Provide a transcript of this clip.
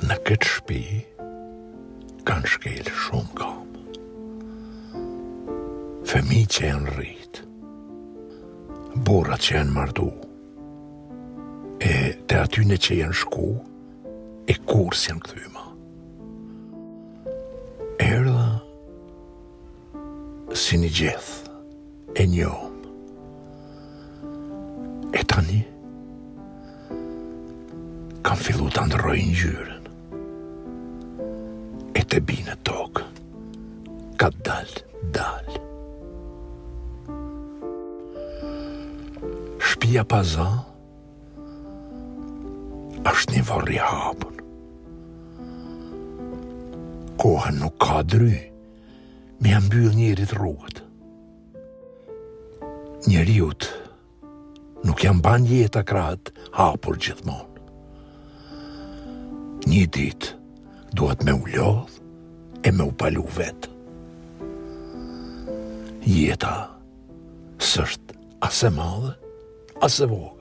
Në këtë shtëpi kanë shkel shumë kam. Fëmijë që janë rrit, burrat që janë martu, e të atyne që janë shku, e kur s'janë këthyma. Erdha si një gjeth, e njom. E tani, kam fillu të ndroj ngjyrën. E të binë tokë, ka dal. Shtëpia paza është një varr i hapur. Koha nuk ka dry, me ja mbyll njerit rrugët. Njeriut nuk janë ban jeta krahët hapur gjithmonë. Një ditë duhet me u lodh e me u palu vetë. Jeta s'është as e madhe, as e vogël.